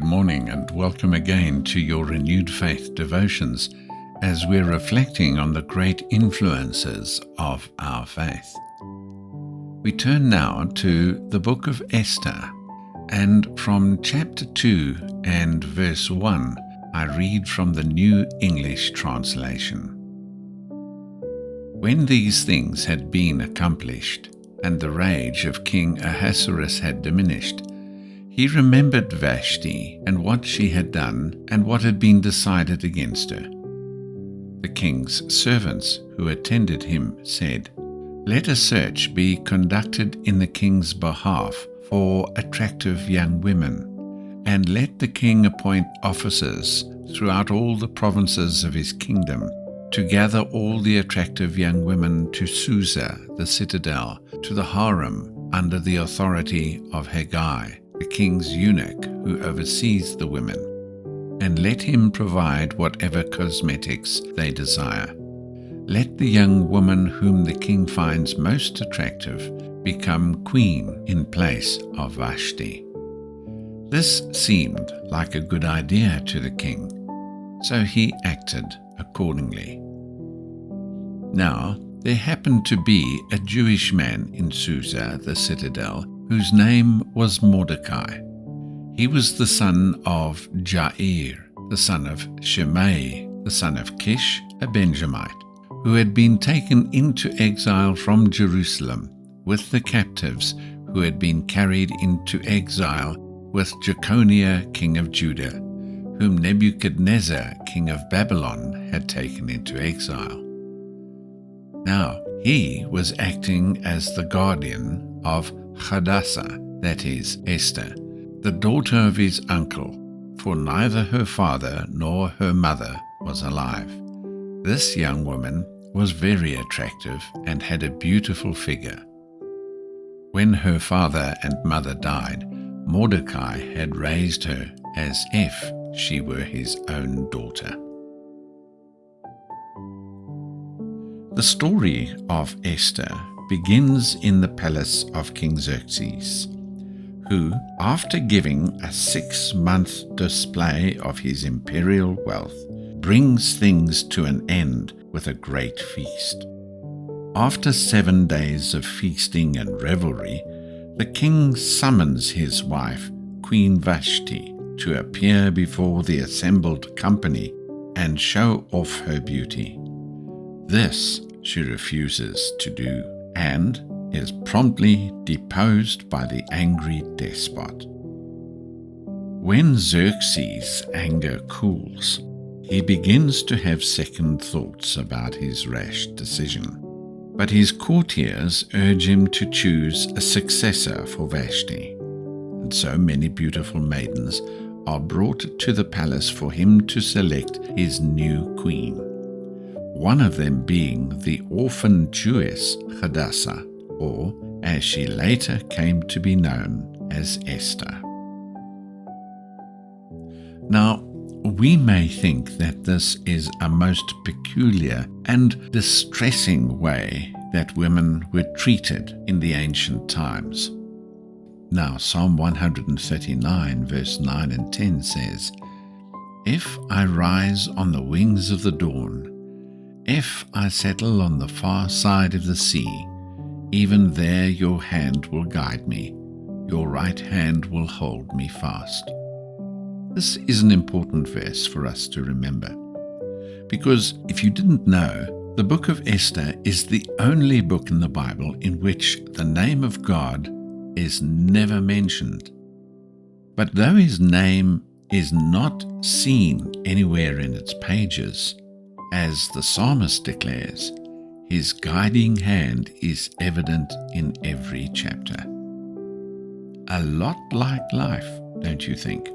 Good morning and welcome again to your Renewed Faith devotions as we're reflecting on the great influences of our faith. We turn now to the book of Esther, and from chapter 2 and verse 1, I read from the New English Translation. When these things had been accomplished, and the rage of King Ahasuerus had diminished, he remembered Vashti and what she had done and what had been decided against her. The king's servants who attended him said, "Let a search be conducted in the king's behalf for attractive young women, and let the king appoint officers throughout all the provinces of his kingdom to gather all the attractive young women to Susa, the citadel, to the harem under the authority of Haggai, the king's eunuch who oversees the women, and let him provide whatever cosmetics they desire. Let the young woman whom the king finds most attractive become queen in place of Vashti." This seemed like a good idea to the king, so he acted accordingly. Now, there happened to be a Jewish man in Susa, the citadel, whose name was Mordecai. He was the son of Jair, the son of Shimei, the son of Kish, a Benjamite, who had been taken into exile from Jerusalem with the captives who had been carried into exile with Jeconiah, king of Judah, whom Nebuchadnezzar, king of Babylon, had taken into exile. Now, he was acting as the guardian of Hadassah, that is, Esther, the daughter of his uncle, for neither her father nor her mother was alive. This young woman was very attractive and had a beautiful figure. When her father and mother died, Mordecai had raised her as if she were his own daughter. The story of Esther begins in the palace of King Xerxes, who, after giving a 6-month display of his imperial wealth, brings things to an end with a great feast. After 7 days of feasting and revelry, the king summons his wife, Queen Vashti, to appear before the assembled company and show off her beauty. This she refuses to do, and is promptly deposed by the angry despot. When Xerxes' anger cools, he begins to have second thoughts about his rash decision, but his courtiers urge him to choose a successor for Vashti, and so many beautiful maidens are brought to the palace for him to select his new queen, one of them being the orphan Jewess Hadassah, or as she later came to be known as Esther. Now, we may think that this is a most peculiar and distressing way that women were treated in the ancient times. Now, Psalm 139 verse 9 and 10 says, "If I rise on the wings of the dawn, if I settle on the far side of the sea, even there your hand will guide me, your right hand will hold me fast." This is an important verse for us to remember, because if you didn't know, the book of Esther is the only book in the Bible in which the name of God is never mentioned. But though his name is not seen anywhere in its pages, as the psalmist declares, his guiding hand is evident in every chapter. A lot like life, don't you think?